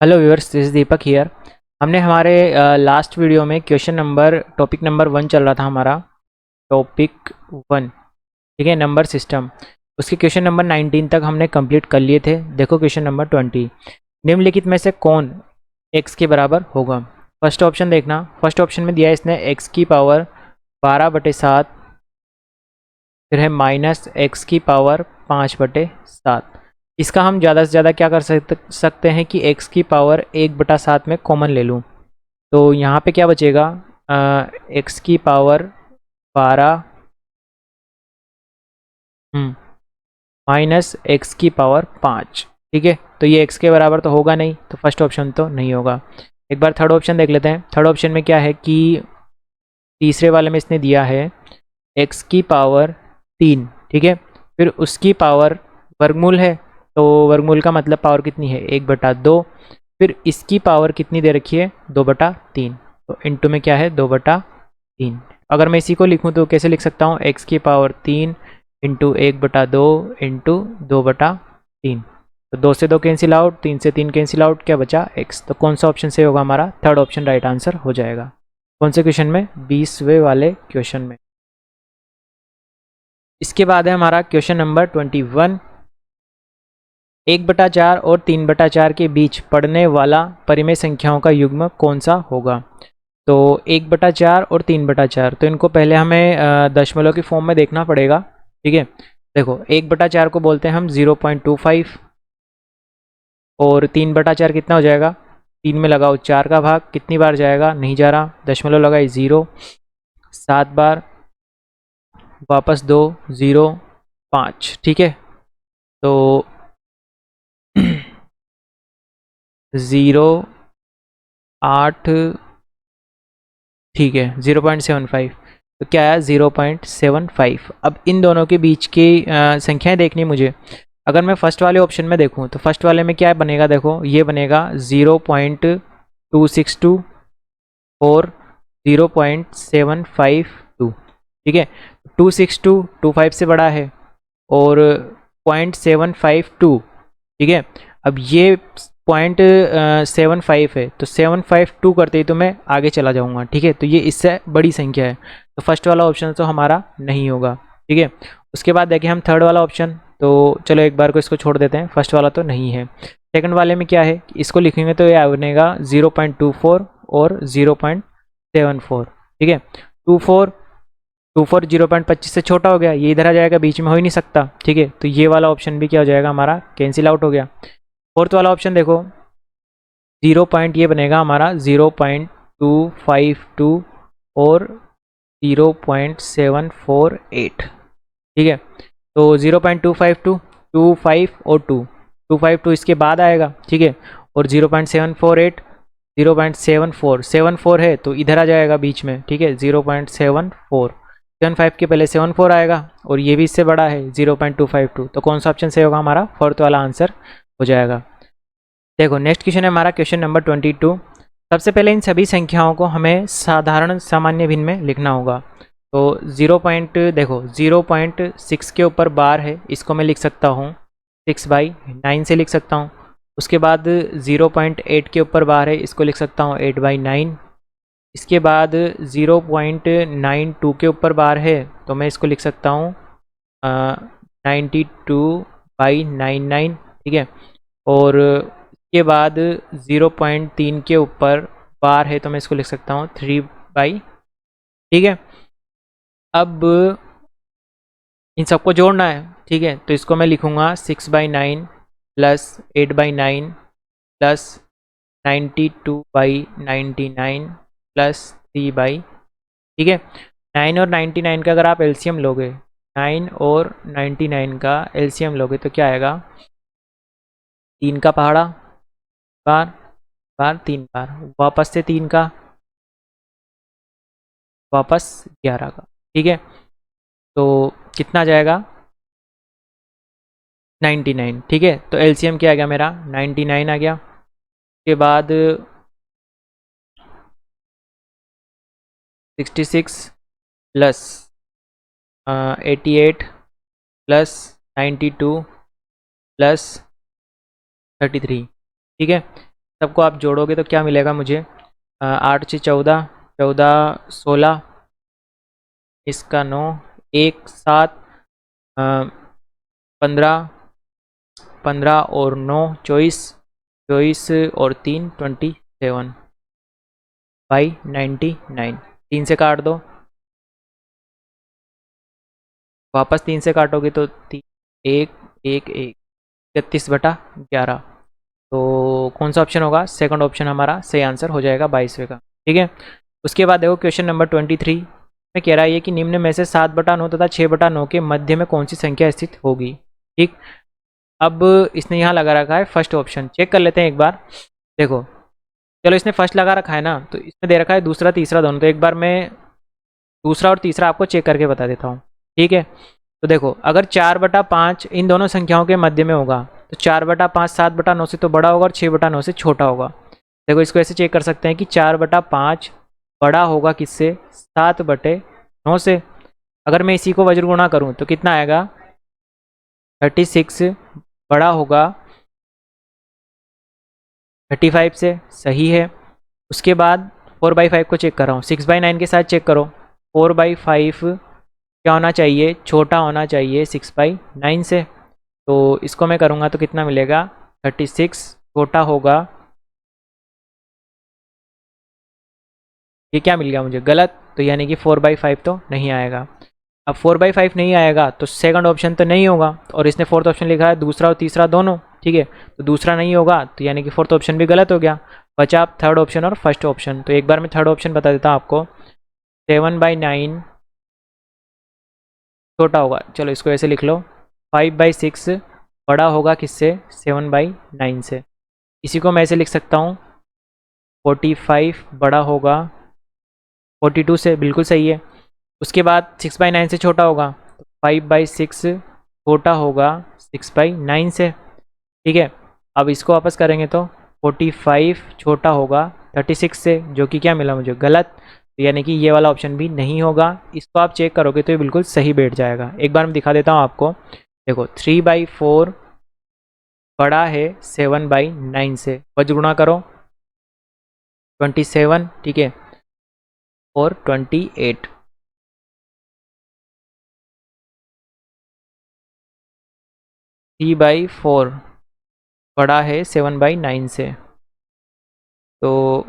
Hello viewers, this is Deepak here. हमने हमारे last video में टॉपिक नंबर 1 चल रहा था हमारा। टॉपिक 1, ठीक है, नंबर सिस्टम। उसके क्वेश्चन नंबर 19 तक हमने कंप्लीट कर लिए थे। देखो क्वेश्चन नंबर 20, निम्नलिखित में से कौन x के बराबर होगा। फर्स्ट ऑप्शन देखना, फर्स्ट ऑप्शन में दिया है इसने x की पावर 12/7, फिर है माइनस एक्स की पावर 5/7। इसका हम ज़्यादा से ज़्यादा क्या कर सकते हैं कि x की पावर 1/7 में कॉमन ले लूँ। तो यहाँ पे क्या बचेगा, x की पावर 12 माइनस एक्स की पावर 5। ठीक है, तो ये x के बराबर तो होगा नहीं, तो फर्स्ट ऑप्शन तो नहीं होगा। एक बार थर्ड ऑप्शन देख लेते हैं। थर्ड ऑप्शन में क्या है कि तीसरे वाले में इसने दिया है x की पावर 3, ठीक है, फिर उसकी पावर वर्गमूल है, तो वर्गमूल का मतलब पावर कितनी है, 1/2। फिर इसकी पावर कितनी दे रखी है, 2/3। तो इनटू में क्या है, 2/3। अगर मैं इसी को लिखूं तो कैसे लिख सकता हूँ, x की पावर 3 इंटू 1/2 इंटू 2/3। तो 2 से 2 कैंसिल आउट, 3 से 3 कैंसिल आउट, क्या बचा x। तो कौन सा ऑप्शन सही होगा हमारा, थर्ड ऑप्शन राइट आंसर हो जाएगा। कौन से क्वेश्चन में, 20वें वाले क्वेश्चन में। इसके बाद है हमारा क्वेश्चन नंबर 21, 1/4 और 3/4 के बीच पड़ने वाला परिमेय संख्याओं का युग्म कौन सा होगा। तो 1/4 और 3/4, तो इनको पहले हमें दशमलव की फॉर्म में देखना पड़ेगा। ठीक है, देखो 1/4 को बोलते हैं हम 0.25, और 3/4 कितना हो जाएगा, 3 में लगाओ 4 का भाग, कितनी बार जाएगा, नहीं जा रहा, दशमलव लगाए 0, 7 बार, वापस 2, 0, 5। ठीक है, तो 0, 8, ठीक है, 0.75। तो क्या आया, 0.75। अब इन दोनों के बीच की संख्याएं देखनी मुझे। अगर मैं फर्स्ट वाले ऑप्शन में देखूं तो फर्स्ट वाले में क्या बनेगा, देखो ये बनेगा 0.262 और 0.752। ठीक है, 262 25 से बड़ा है, और 0.752, ठीक है। अब ये 0.75 है, तो 752 करते ही तो मैं आगे चला जाऊंगा। ठीक है, तो ये इससे बड़ी संख्या है, तो फर्स्ट वाला ऑप्शन तो हमारा नहीं होगा। ठीक है, उसके बाद देखें हम थर्ड वाला ऑप्शन। तो चलो एक बार को इसको छोड़ देते हैं, फर्स्ट वाला तो नहीं है। सेकंड वाले में क्या है, इसको लिखेंगे तो ये बनेगा 0.24 और 0.74। ठीक है, 24 0.25 से छोटा हो गया, ये इधर आ जाएगा, बीच में हो ही नहीं सकता। ठीक है, तो ये वाला ऑप्शन भी क्या हो जाएगा हमारा, कैंसिल आउट हो गया। फोर्थ वाला ऑप्शन देखो, 0 ये बनेगा हमारा 0.252 और 0.748। ठीक है, तो 0.252, 25 और 252 इसके बाद आएगा। ठीक है, और 0.748, 0.74 है तो इधर आ जाएगा बीच में। ठीक है, 0.74, 75 के पहले 74 आएगा, और ये भी इससे बड़ा है 0.252। तो कौन सा ऑप्शन सही होगा हमारा, फोर्थ वाला आंसर हो जाएगा। देखो नेक्स्ट क्वेश्चन है हमारा क्वेश्चन नंबर 22। सबसे पहले इन सभी संख्याओं को हमें साधारण सामान्य भिन्न में लिखना होगा। तो 0.6 के ऊपर बार है, इसको मैं लिख सकता हूँ 6/9 से लिख सकता हूँ। उसके बाद 0.8 के ऊपर बार है, इसको लिख सकता हूँ 8/9। इसके बाद 0.92 के ऊपर बार है, तो मैं इसको लिख सकता हूँ 92/99। ठीक है, और इसके बाद 0.3 के ऊपर बार है, तो मैं इसको लिख सकता हूँ 3/। ठीक है, अब इन सबको जोड़ना है। ठीक है, तो इसको मैं लिखूँगा 6/9 प्लस 8/9 प्लस 92/99 प्लस 3/। ठीक है, 9 और 99 का अगर आप एलसीएम लोगे, 9 और 99 का एलसीएम लोगे तो क्या आएगा, 3 का पहाड़ा बार, बार 3 बार, वापस से 3 का, वापस 11 का। ठीक है, तो कितना जाएगा, 99। ठीक है, तो एलसीएम क्या आ गया मेरा, 99 आ गया। उसके बाद 66 प्लस 88 प्लस 92 प्लस 33। ठीक है, सबको आप जोड़ोगे तो क्या मिलेगा मुझे, 8 से 14, 14 16, इसका 9, 1 7, 15, 15 और 9 24, 24 और 3 27 बाई 99। 3 से काट दो, वापस 3 से काटोगे तो 3 1 1 1, 33/11। तो कौन सा ऑप्शन होगा, सेकंड ऑप्शन हमारा सही आंसर हो जाएगा 22वें का। ठीक है, उसके बाद देखो क्वेश्चन नंबर 23 में कह रहा है कि निम्न में से 7/9 तथा 6/9 के मध्य में कौन सी संख्या स्थित होगी। ठीक, अब इसने यहाँ लगा रखा है फर्स्ट ऑप्शन, चेक कर लेते हैं एक बार। देखो चलो, इसने फर्स्ट लगा रखा है ना, तो इसमें दे रखा है दूसरा तीसरा दोनों, तो एक बार मैं दूसरा और तीसरा आपको चेक करके बता देता हूँ। ठीक है, तो देखो अगर 4/5 इन दोनों संख्याओं के मध्य में होगा तो 4/5 7/9 से तो बड़ा होगा और 6/9 से छोटा होगा। देखो इसको ऐसे चेक कर सकते हैं कि 4/5 बड़ा होगा किससे, 7/9 से। अगर मैं इसी को वज्र गुणा करूँ तो कितना आएगा, 36 बड़ा होगा 35 से, सही है। उसके बाद 4/5 को चेक कर रहा हूँ, 6/9 के साथ चेक करो। 4/5 क्या होना चाहिए, छोटा होना चाहिए 6/9 से। तो इसको मैं करूँगा तो कितना मिलेगा, 36 छोटा होगा, ये क्या मिल गया मुझे, गलत। तो यानी कि 4/5 तो नहीं आएगा। अब 4/5 नहीं आएगा तो सेकंड ऑप्शन तो नहीं होगा, और इसने फोर्थ ऑप्शन लिखा है दूसरा और तीसरा दोनों। ठीक है, तो दूसरा नहीं होगा तो यानी कि फोर्थ ऑप्शन भी गलत हो गया। बचा आप थर्ड ऑप्शन और फर्स्ट ऑप्शन। तो एक बार मैं थर्ड ऑप्शन बता देता हूँ आपको, 7/9 छोटा होगा, चलो इसको ऐसे लिख लो, 5/6 बड़ा होगा किससे, 7/9 से। इसी को मैं ऐसे लिख सकता हूँ, 45 बड़ा होगा 42 से, बिल्कुल सही है। उसके बाद 6/9 से छोटा होगा, 5/6 छोटा होगा 6/9 से। ठीक है, अब इसको वापस करेंगे तो 45 छोटा होगा 36 से, जो कि क्या मिला मुझे, गलत। तो यानी कि ये वाला ऑप्शन भी नहीं होगा। इसको आप चेक करोगे तो ये बिल्कुल सही बैठ जाएगा। एक बार मैं दिखा देता हूँ आपको, देखो 3/4 बड़ा है 7/9 से, वज्र गुणा करो 27, ठीक है, और 28। 3/4 बड़ा है 7/9 से, तो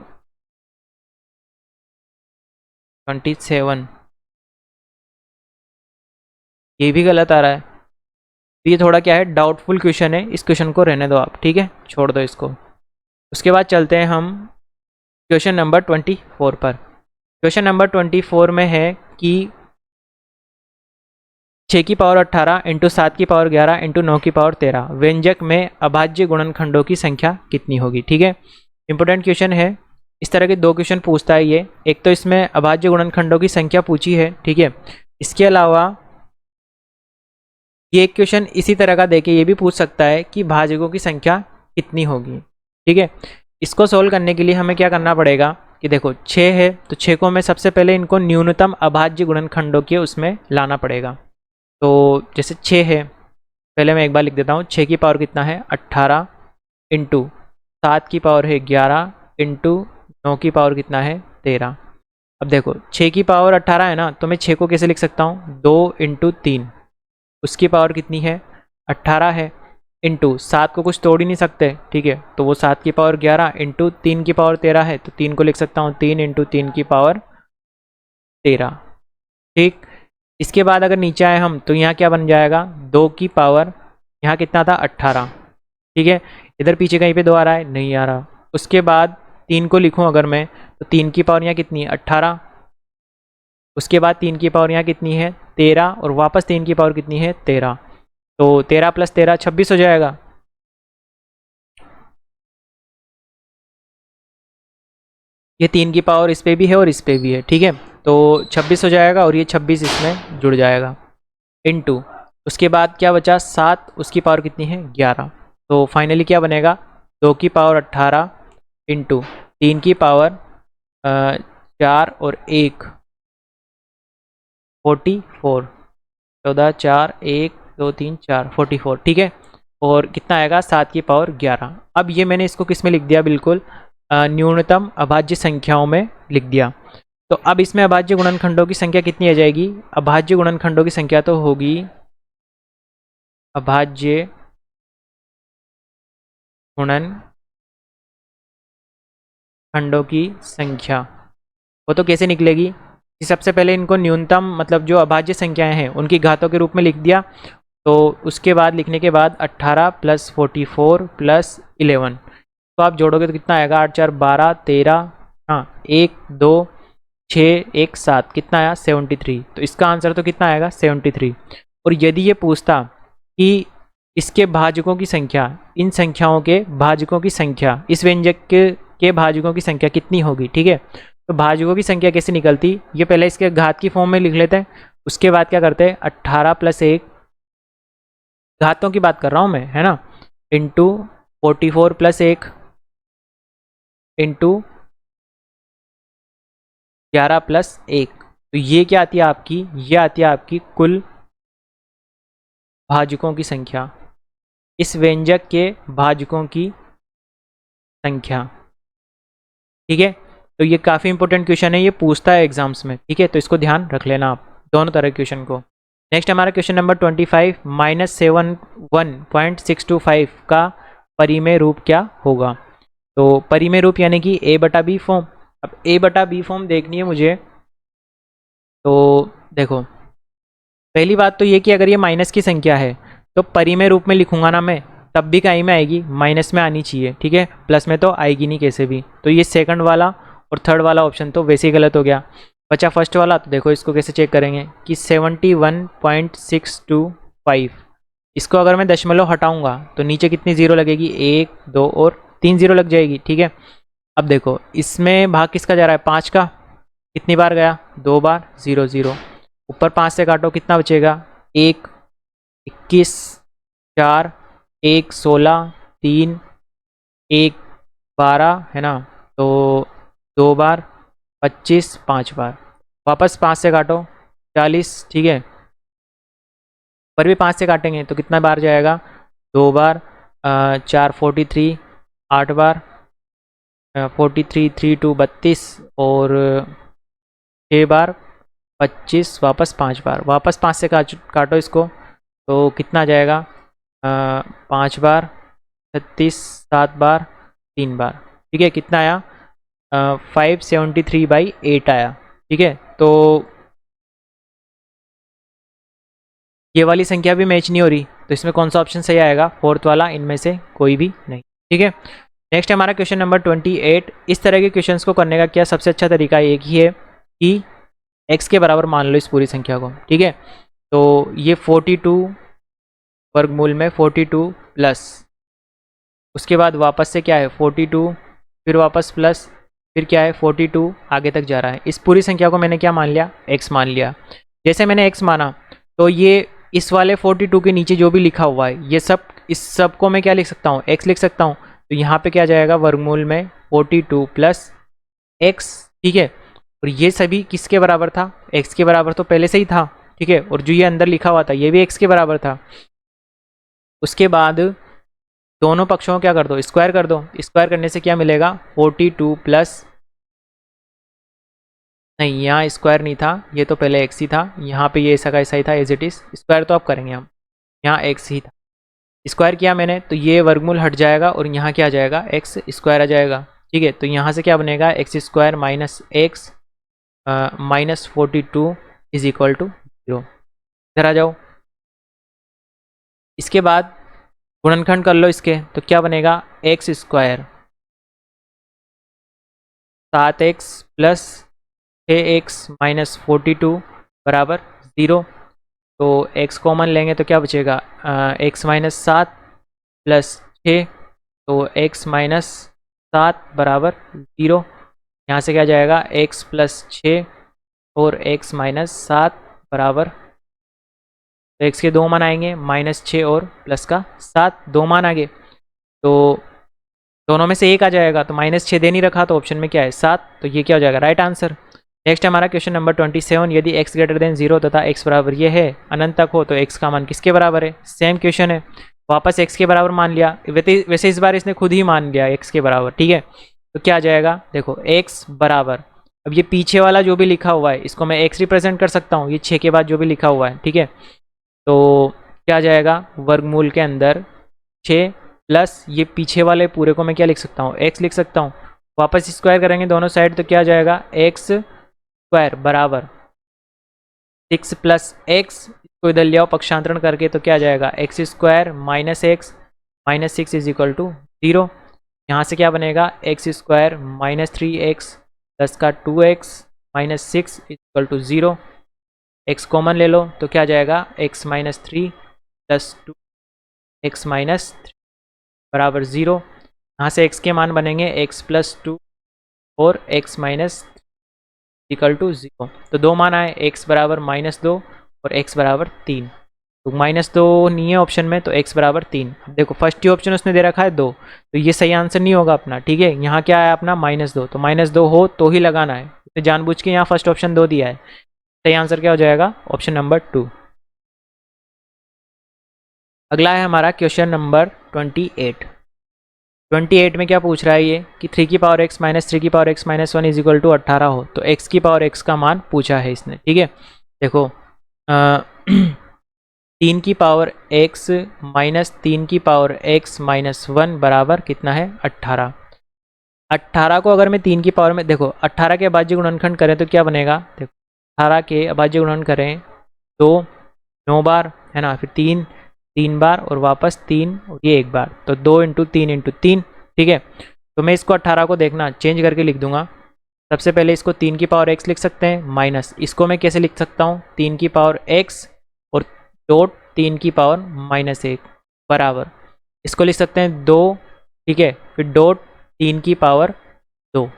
27, ये भी गलत आ रहा है। तो ये थोड़ा क्या है, डाउटफुल क्वेश्चन है, इस क्वेश्चन को रहने दो आप। ठीक है, छोड़ दो इसको। उसके बाद चलते हैं हम क्वेश्चन नंबर 24 पर। क्वेश्चन नंबर 24 में है कि 6 की पावर 18 इंटू 7 की पावर 11 इंटू 9 की पावर 13 व्यंजक में अभाज्य गुणनखंडों की संख्या कितनी होगी। ठीक है, इंपॉर्टेंट क्वेश्चन है। इस तरह के दो क्वेश्चन पूछता है ये, एक तो इसमें अभाज्य गुणनखंडों की संख्या पूछी है। ठीक है, इसके अलावा ये एक क्वेश्चन इसी तरह का देके ये भी पूछ सकता है कि भाजकों की संख्या कितनी होगी। ठीक है, इसको सोल्व करने के लिए हमें क्या करना पड़ेगा कि देखो 6 है तो 6 को मैं सबसे पहले इनको न्यूनतम अभाज्य गुणनखंडों के उसमें लाना पड़ेगा। तो जैसे 6 है, पहले मैं एक बार लिख देता हूँ, 6 की पावर कितना है 18 इंटू 7 की पावर है 11 इंटू 9 की पावर कितना है 13। अब देखो 6 की पावर 18 है ना, तो मैं 6 को कैसे लिख सकता हूँ, 2 इंटू 3, उसकी पावर कितनी है 18 है, इंटू 7 को कुछ तोड़ ही नहीं सकते। ठीक है, तो वो 7 की पावर 11 इंटू 3 की पावर 13 है, तो 3 को लिख सकता हूँ 3 इंटू 3 की पावर 13। ठीक, इसके बाद अगर नीचे आए हम तो यहाँ क्या बन जाएगा, 2 की पावर, यहाँ कितना था 18। ठीक है, इधर पीछे कहीं पे 2 आ रहा है, नहीं आ रहा। उसके बाद 3 को लिखूँ अगर मैं, तो 3 की पावर यहाँ कितनी है 18। उसके बाद 3 की पावर यहाँ कितनी है 13, और वापस 3 की पावर कितनी है 13। तो 13 + 13 26 हो जाएगा। ये 3 की पावर इस पे भी है और इस पे भी है। ठीक है, तो 26 हो जाएगा और ये 26 इसमें जुड़ जाएगा, इनटू उसके बाद क्या बचा 7, उसकी पावर कितनी है 11। तो फाइनली क्या बनेगा, 2 की पावर 18 इंटू 3 की पावर 4 और 1 44, 14 4 1 2 3 4 44। ठीक है, और कितना आएगा 7 की पावर 11। अब ये मैंने इसको किस में लिख दिया, बिल्कुल न्यूनतम अभाज्य संख्याओं में लिख दिया। तो अब इसमें अभाज्य गुणनखंडों की संख्या कितनी आ जाएगी, अभाज्य गुणनखंडों की संख्या तो होगी अभाज्य गुणनखंडों की संख्या, वो तो कैसे निकलेगी कि सबसे पहले इनको न्यूनतम मतलब जो अभाज्य संख्याएं हैं उनकी घातों के रूप में लिख दिया। तो उसके बाद लिखने के बाद 18 + 44 + 11, तो आप जोड़ोगे तो कितना आएगा, 8 4 12 13, हाँ 1 2 6 1 7, कितना आया 73। तो इसका आंसर तो कितना आएगा 73। और यदि ये पूछता कि इसके भाजकों की संख्या, इन संख्याओं के भाजकों की संख्या, इस व्यंजक के भाजकों की संख्या कितनी होगी, ठीक है, तो भाजकों की संख्या कैसे निकलती, ये पहले इसके घात की फॉर्म में लिख लेते हैं। उसके बाद क्या करते हैं, 18 + 1, घातों की बात कर रहा हूँ मैं, है ना, इंटू 44 + 1 इंटू 11 + 1, तो ये क्या आती है आपकी, ये आती है आपकी कुल भाजकों की संख्या, इस व्यंजक के भाजकों की संख्या, ठीक है। तो ये काफ़ी इंपॉर्टेंट क्वेश्चन है, ये पूछता है एग्जाम्स में, ठीक है, तो इसको ध्यान रख लेना आप दोनों तरह के क्वेश्चन को। नेक्स्ट हमारा क्वेश्चन नंबर 25, -71.625 का परिमेय रूप क्या होगा। तो परिमेय रूप यानी कि a/b फॉर्म। अब a/b फॉर्म देखनी है मुझे, तो देखो पहली बात तो ये कि अगर ये माइनस की संख्या है तो परिमेय रूप में लिखूंगा ना मैं, तब भी कहीं में आएगी, माइनस में आनी चाहिए, ठीक है, प्लस में तो आएगी नहीं कैसे भी। तो ये सेकंड वाला और थर्ड वाला ऑप्शन तो वैसे ही गलत हो गया, बचा फर्स्ट वाला। तो देखो इसको कैसे चेक करेंगे कि 71.625, इसको अगर मैं दशमलव हटाऊंगा तो नीचे कितनी जीरो लगेगी, 1 2 और 3 जीरो लग जाएगी, ठीक है। अब देखो इसमें भाग किसका जा रहा है, 5 का, कितनी बार गया, 2 बार, 0 0, ऊपर 5 से काटो कितना बचेगा, 1 21 4 1 16 3 1 12, है ना, तो 2 बार 25 5 बार, वापस 5 से काटो 40, ठीक है, पर भी 5 से काटेंगे तो कितना बार जाएगा, 2 बार, 4 43 8 बार, 43 3 2 32 और 6 बार 25, वापस 5 बार, वापस 5 से काटो इसको तो कितना जाएगा, 5 बार 36 7 बार 3 बार, ठीक है, कितना आया, 573/8 आया, ठीक है। तो ये वाली संख्या भी मैच नहीं हो रही, तो इसमें कौन सा ऑप्शन सही आएगा, फोर्थ वाला, इनमें से कोई भी नहीं, ठीक है। नेक्स्ट हमारा क्वेश्चन नंबर 28। इस तरह के क्वेश्चंस को करने का क्या सबसे अच्छा तरीका एक ही है कि x के बराबर मान लो इस पूरी संख्या को, ठीक है। तो ये 42 वर्गमूल में 42 प्लस, उसके बाद वापस से क्या है 42, फिर वापस प्लस, फिर क्या है 42, आगे तक जा रहा है। इस पूरी संख्या को मैंने क्या मान लिया, x मान लिया। जैसे मैंने x माना तो ये इस वाले 42 के नीचे जो भी लिखा हुआ है ये सब, इस सब को मैं क्या लिख सकता हूँ, x लिख सकता हूँ। तो यहाँ पे क्या जाएगा, वर्गमूल में 42 प्लस x, ठीक है। और ये सभी किसके बराबर था, x के बराबर तो पहले से ही था, ठीक है। और जो ये अंदर लिखा हुआ था ये भी x के बराबर था। उसके बाद दोनों पक्षों को क्या कर दो, स्क्वायर कर दो। स्क्वायर करने से क्या मिलेगा, 42 प्लस, नहीं यहाँ स्क्वायर नहीं था, ये तो पहले x ही था, यहाँ पे ये ऐसा का ऐसा ही था एज इट इज, स्क्वायर तो अब करेंगे हम, यहाँ x ही था, स्क्वायर किया मैंने तो ये वर्गमूल हट जाएगा और यहाँ क्या आ जाएगा, x स्क्वायर आ जाएगा, ठीक है। तो यहाँ से क्या बनेगा, x² minus x minus 42 is equal to 0। इधर आ जाओ, इसके बाद गुणनखंड कर लो इसके, तो क्या बनेगा, x² 7x plus 6x minus 42 बराबर 0। तो x कॉमन लेंगे तो क्या बचेगा, x माइनस 7 प्लस 6, तो x माइनस 7 बराबर 0। यहाँ से क्या जाएगा, x प्लस 6 और x माइनस 7 बराबर, तो x के 2 मान आएंगे, -6 और प्लस का 7, 2 मान आ गए। तो दोनों में से एक आ जाएगा, तो -6 दे नहीं रखा तो ऑप्शन में क्या है 7, तो ये क्या हो जाएगा, राइट आंसर। नेक्स्ट हमारा क्वेश्चन नंबर 27। यदि x ग्रेटर देन 0 तथा x बराबर ये है अनंत तक हो तो x का मान किसके बराबर है, सेम क्वेश्चन है। वापस x के बराबर मान लिया, वैसे इस बार इसने खुद ही मान लिया x के बराबर, ठीक है। तो क्या आ जाएगा, देखो x बराबर, अब ये पीछे वाला जो भी लिखा हुआ है इसको मैं x रिप्रेजेंट कर सकता हूँ, ये 6 के बाद जो भी लिखा हुआ है, ठीक है। तो क्या आ जाएगा, वर्गमूल के अंदर 6 प्लस ये पीछे वाले पूरे को मैं क्या लिख सकता हूँ, x लिख सकता हूँ। वापस स्क्वायर करेंगे दोनों साइड तो क्या आ जाएगा, x स्क्वायर बराबर 6 प्लस एक्स, को इधर ले आओ पक्षांतरण करके तो क्या आ जाएगा, x square minus 6 is equal to 0। यहाँ से क्या बनेगा, x square minus 3x plus का 2x minus 6 is equal to 0। x common ले लो तो क्या आ जाएगा, x minus 3 plus 2 x minus 3 बराबर 0। यहाँ से x के मान बनेंगे x प्लस 2 और x माइनस इक्वल टू 0। तो दो मान आए, x बराबर -2 और x बराबर 3। तो -2 नहीं है ऑप्शन में, तो x बराबर 3। अब देखो फर्स्ट ही ऑप्शन उसने दे रखा है 2, तो ये सही आंसर नहीं होगा अपना, ठीक है। यहाँ क्या है अपना -2, तो -2 हो तो ही लगाना है, तो जानबूझ के यहाँ फर्स्ट ऑप्शन 2 दिया है। सही आंसर क्या हो जाएगा, ऑप्शन नंबर 2। अगला है हमारा क्वेश्चन नंबर 28। 28 में क्या पूछ रहा है ये कि 3 की पावर x माइनस 3 की power x minus 1 is equal to 18 हो, तो x की पावर x का मान पूछा है इसने, ठीक है। देखो 3 की पावर x माइनस 3 की पावर x माइनस 1 बराबर कितना है, 18। 18 को अगर मैं 3 की पावर में, देखो 18 के अभाज्य गुणनखंड करें तो क्या बनेगा, देखो 18 के अभाज्य गुणन करें तो 9 बार है ना, फिर 3 बार और वापस 3 और ये 1 बार, तो 2 इंटू 3 इंटू 3, ठीक है। तो मैं इसको 18 को देखना चेंज करके लिख दूंगा। सबसे पहले इसको 3 की पावर x लिख सकते हैं, माइनस इसको मैं कैसे लिख सकता हूँ, 3 की पावर x और डॉट 3 की पावर -1 बराबर, इसको लिख सकते हैं 2, ठीक है, फिर डॉट 3 की पावर 2।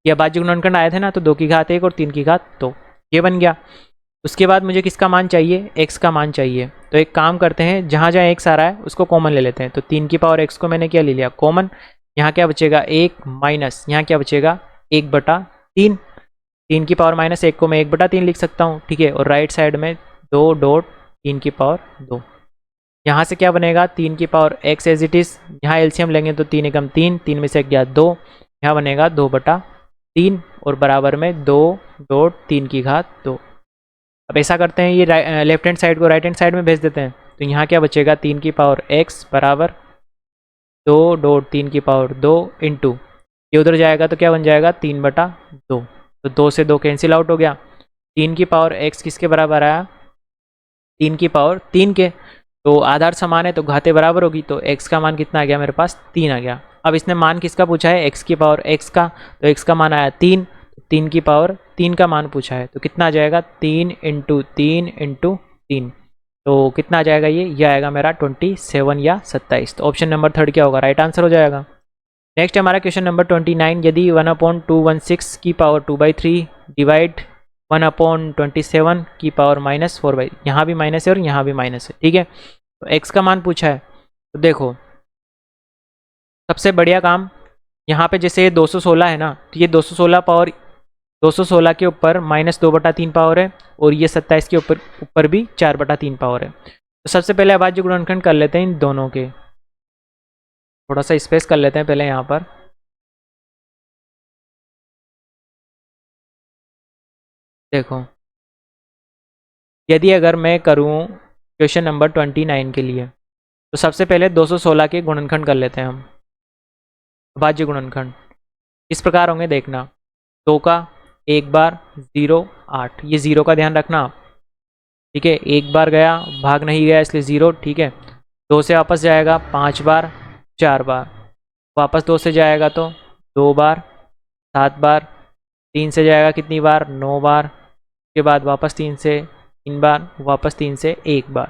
ये अभाज्य गुणनखंड आए थे ना, तो 2 की घात 1 और 3 की घात 2, ये बन गया। उसके बाद मुझे किसका मान चाहिए, x का मान चाहिए। तो एक काम करते हैं, जहाँ जहाँ x आ रहा है उसको कॉमन ले लेते हैं। तो 3 की पावर x को मैंने क्या ले लिया, कॉमन। यहाँ क्या बचेगा, 1 माइनस, यहाँ क्या बचेगा 1/3। 3 की पावर -1 को मैं 1/3 लिख सकता हूँ, ठीक है। और राइट साइड में 2 डॉट 3 की पावर 2। यहाँ से क्या बनेगा, 3 की power x as it is, यहाँ एलसीएम लेंगे तो 3 एकम 3, 3 में से गया 2, यहाँ बनेगा 2/3 और बराबर में 2 डॉट 3 की घात 2। अब ऐसा करते हैं, ये लेफ्ट हैंड साइड को राइट हैंड साइड में भेज देते हैं। तो यहाँ क्या बचेगा, 3 की पावर x बराबर 2 डॉट 3 की पावर 2 इंटू, ये उधर जाएगा तो क्या बन जाएगा 3/2। तो 2 से 2 कैंसिल आउट हो गया। 3 की पावर x किसके बराबर आया, 3 की पावर 3 के। तो आधार समान है तो घातें बराबर होगी, तो x का मान कितना आ गया मेरे पास, 3 आ गया। अब इसने मान किसका पूछा है, x की पावर x का, तो x का मान आया 3, 3 की पावर 3 का मान पूछा है, तो कितना आ जाएगा 3 इंटू 3 इंटू 3, तो कितना आ जाएगा ये आएगा मेरा 27 या 27। तो ऑप्शन नंबर 3 क्या होगा, राइट आंसर हो जाएगा। नेक्स्ट हमारा क्वेश्चन नंबर 29, यदि 1/216 की पावर 2/3 डिवाइड 1/27 की पावर -4/, यहाँ भी माइनस है और यहाँ भी माइनस है, ठीक है। तो x का मान पूछा है, तो देखो सबसे बढ़िया काम यहाँ पे, जैसे ये 216 है ना, तो ये 216 पावर 216 के ऊपर -2/3 पावर है, और ये 27 के ऊपर भी 4/3 पावर है। तो सबसे पहले अभाज्य गुणनखंड कर लेते हैं इन दोनों के, थोड़ा सा स्पेस कर लेते हैं पहले यहाँ पर। देखो यदि अगर मैं करूँ क्वेश्चन नंबर 29 के लिए, तो सबसे पहले 216 के गुणनखंड कर लेते हैं हम, अभाज्य गुणनखंड इस प्रकार होंगे, देखना 2 का 1 बार 0 8, ये 0 का ध्यान रखना आप, ठीक है। 1 बार गया, भाग नहीं गया इसलिए 0, ठीक है। 2 से वापस जाएगा 5 बार 4 बार, वापस 2 से जाएगा तो 2 बार 7 बार, 3 से जाएगा कितनी बार 9 बार, उसके बाद वापस 3 से 3 बार, वापस 3 से 1 बार,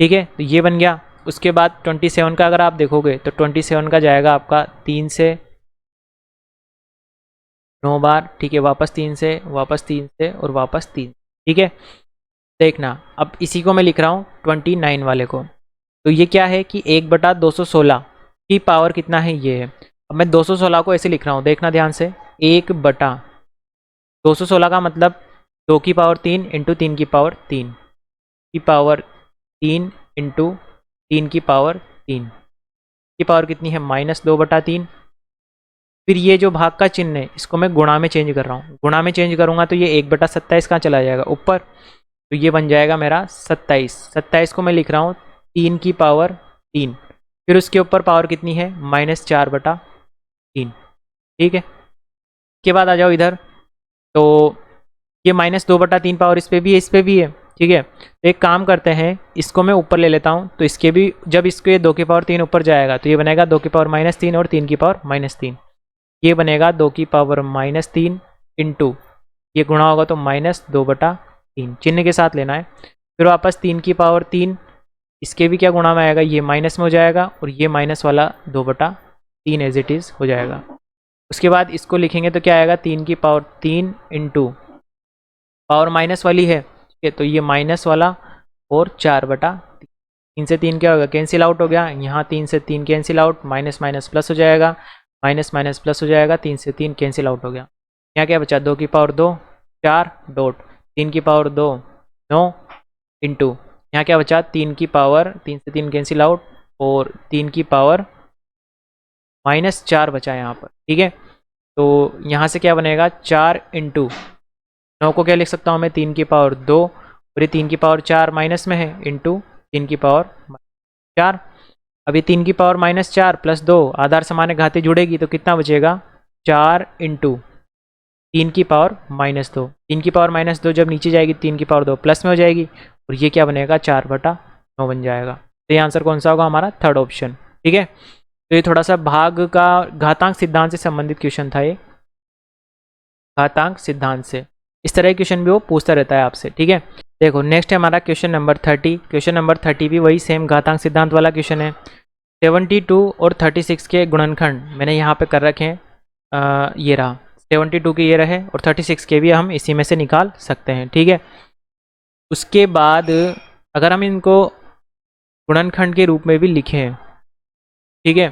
ठीक है। तो ये बन गया। उसके बाद 27 का अगर आप देखोगे तो 27 का जाएगा आपका 3 से 9 बार, ठीक है, वापस 3 से और वापस 3, ठीक है। देखना अब इसी को मैं लिख रहा हूँ 29 वाले को, तो ये क्या है कि 1/216 की पावर कितना है, ये है। अब मैं 216 को ऐसे लिख रहा हूँ, देखना ध्यान से, 1/216 का मतलब 2 की पावर 3 इंटू 3 की पावर 3 इंटू 3 की पावर 3 की पावर कितनी है -2/3। फिर ये जो भाग का चिन्ह है इसको मैं गुणा में चेंज कर रहा हूँ, गुणा में चेंज करूँगा तो ये 1/27 कहाँ चला जाएगा ऊपर, तो ये बन जाएगा मेरा 27। 27 को मैं लिख रहा हूँ 3 की पावर 3, फिर उसके ऊपर पावर कितनी है -4/3। ठीक है, इसके बाद आ जाओ इधर, तो ये -2/3 पावर इस पे भी है इस पे भी है। ठीक है, तो एक काम करते हैं, इसको मैं ऊपर ले लेता हूँ, तो इसके भी जब इसको ये 2 की पावर 3 ऊपर जाएगा तो ये बनेगा 2 की पावर -3 और 3 की पावर -3, ये बनेगा 2 की पावर -3 इंटू ये गुणा होगा तो -2/3 चिन्ह के साथ लेना है। फिर वापस 3 की पावर 3, इसके भी क्या गुणा में आएगा, ये माइनस में हो जाएगा और ये माइनस वाला 2/3 एज इट इज़ हो जाएगा। उसके बाद इसको लिखेंगे तो क्या आएगा 3 की पावर 3 इंटू पावर माइनस वाली है, ठीक है, तो ये माइनस वाला और 4/3। 3 से 3 क्या होगा कैंसिल आउट हो गया, यहाँ 3 से 3 cancel out, minus minus plus हो जाएगा, माइनस माइनस प्लस हो जाएगा, 3 से 3 कैंसिल आउट हो गया। यहाँ क्या बचा 2 की पावर 2 4 डॉट 3 की पावर 2 9 इंटू यहाँ क्या बचा 3 की पावर 3 से 3 कैंसिल आउट और 3 की पावर -4 बचा यहाँ पर। ठीक है, तो यहाँ से क्या बनेगा 4 इंटू 9 को क्या लिख सकता हूँ मैं 3 की पावर 2 और ये 3 की पावर 4 माइनस में है इंटू 3 की पावर 4। अब ये 3 की पावर -4 प्लस 2 आधार समान घाते जुड़ेगी तो कितना बचेगा 4 इंटू 3 की पावर -2। 3 की पावर -2 जब नीचे जाएगी 3 की पावर 2 प्लस में हो जाएगी और ये क्या बनेगा 4/9 बन जाएगा। तो ये आंसर कौन सा होगा हमारा थर्ड ऑप्शन। ठीक है, तो ये थोड़ा सा भाग का घातांक सिद्धांत से संबंधित क्वेश्चन था, ये घातांक सिद्धांत से इस तरह के क्वेश्चन भी वो पूछता रहता है आपसे। ठीक है, देखो नेक्स्ट है हमारा क्वेश्चन नंबर 30। क्वेश्चन नंबर 30 भी वही सेम घातांक सिद्धांत वाला क्वेश्चन है। 72 और 36 के गुणनखंड मैंने यहाँ पे कर रखे हैं, ये रहा 72 के ये रहे और 36 के भी हम इसी में से निकाल सकते हैं। ठीक है, उसके बाद अगर हम इनको गुणनखंड के रूप में भी लिखें, ठीक है,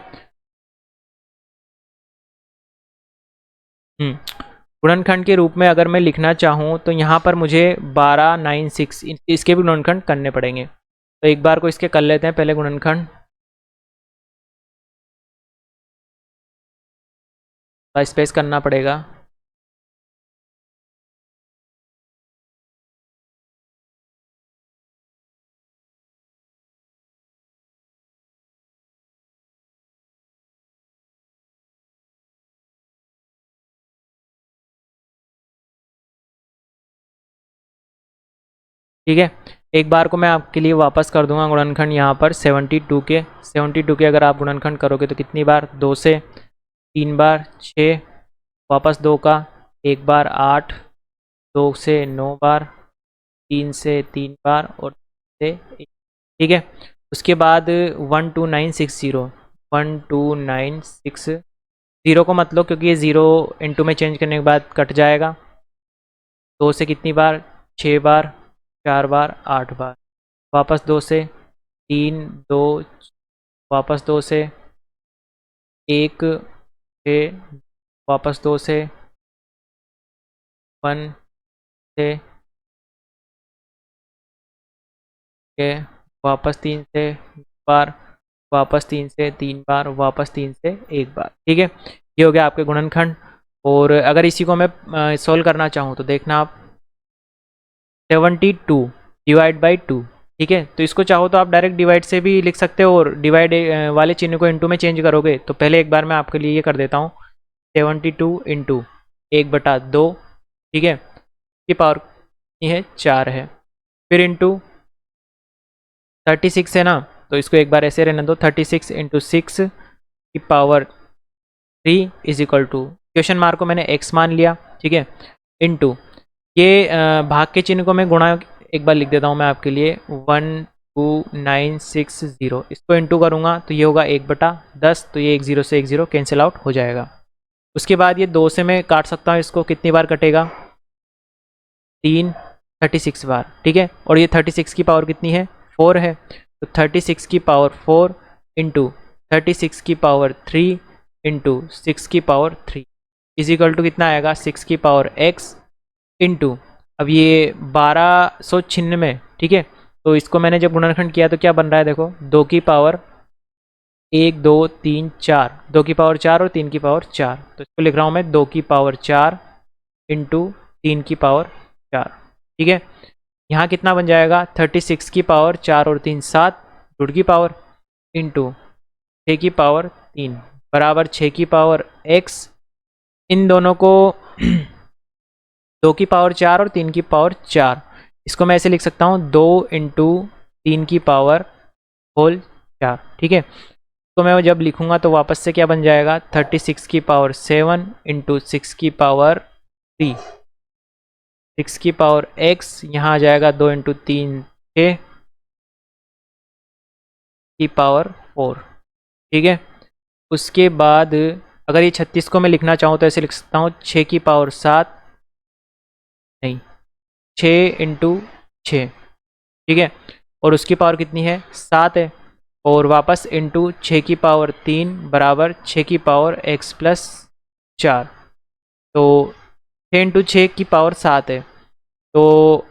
गुणनखंड के रूप में अगर मैं लिखना चाहूँ तो यहाँ पर मुझे 12 9 6 इसके भी गुणनखंड करने पड़ेंगे। तो एक बार को इसके कर लेते हैं पहले गुणनखंड, स्पेस करना पड़ेगा। ठीक है, एक बार को मैं आपके लिए वापस कर दूंगा गुणनखंड यहाँ पर 72 के अगर आप गुणनखंड करोगे तो कितनी बार 2 से 3 बार 6, वापस 2 का 1 बार 8, 2 से 9 बार, 3 से 3 बार और से 1। ठीक है, उसके बाद 12960 12960 को मतलब क्योंकि ये 0 इंटू में चेंज करने के बाद कट जाएगा। 2 से कितनी बार 6 बार, 4 बार 8 बार, वापस 2 से 3 2, वापस 2 से 1 6, वापस 2 से 1 से के, वापस 3 से बार, वापस 3 से 3 बार, वापस 3 से 1 बार। ठीक है, ये हो गया आपके गुणनखंड। और अगर इसी को मैं सॉल्व करना चाहूँ तो देखना आप 72 डिवाइड बाई 2। ठीक है, तो इसको चाहो तो आप डायरेक्ट डिवाइड से भी लिख सकते हो और डिवाइड वाले चिन्ह को इंटू में चेंज करोगे तो पहले एक बार मैं आपके लिए ये कर देता हूँ 72 इंटू 1/2। ठीक है, की पावर ये है 4 है, फिर इंटू 36 है ना, तो इसको एक बार ऐसे रहने दो 36 इंटू 6 की power 3 is equal to question mark को मैंने x मान लिया। ठीक है, इंटू ये भाग के चिन्ह को मैं गुणा एक बार लिख देता हूँ मैं आपके लिए 12960, इसको इंटू करूँगा तो ये होगा 1/10, तो ये 1 0 से 1 0 कैंसिल आउट हो जाएगा। उसके बाद ये 2 से मैं काट सकता हूँ इसको, कितनी बार कटेगा 3 36 बार। ठीक है, और ये 36 की पावर कितनी है 4 है, तो 36 की पावर 4 इंटू 36 की पावर 3 इंटू 6 की पावर 3 इज इक्वल टू कितना आएगा 6 की पावर x इंटू, अब ये 1296। ठीक है, तो इसको मैंने जब गुणनखंड किया तो क्या बन रहा है देखो 2 की पावर 1 2 3 4, 2 की पावर 4 और 3 की पावर 4, तो इसको लिख रहा हूँ मैं 2 की पावर 4 इंटू 3 की पावर 4। ठीक है, यहाँ कितना बन जाएगा 36 की पावर 4 और 3 7 रुट की पावर इंटू 6 की पावर 3 बराबर 6 की पावर x। इन दोनों को 2 की पावर 4 और 3 की पावर 4, इसको मैं ऐसे लिख सकता हूँ 2 इंटू 3 की पावर होल 4। ठीक है, तो मैं जब लिखूंगा तो वापस से क्या बन जाएगा 36 की पावर 7 इंटू 6 की पावर 3, 6 की पावर x, यहाँ आ जाएगा 2 इंटू 3 6 की पावर 4। ठीक है, उसके बाद अगर ये 36 को मैं लिखना चाहूँ तो ऐसे लिख सकता हूँ 6 की पावर 7, नहीं 6 इंटू 6। ठीक है, और उसकी पावर कितनी है 7 है, और वापस इंटू 6 की पावर 3 बराबर 6 की पावर x प्लस 4। तो 6 इंटू 6 की पावर 7 है, तो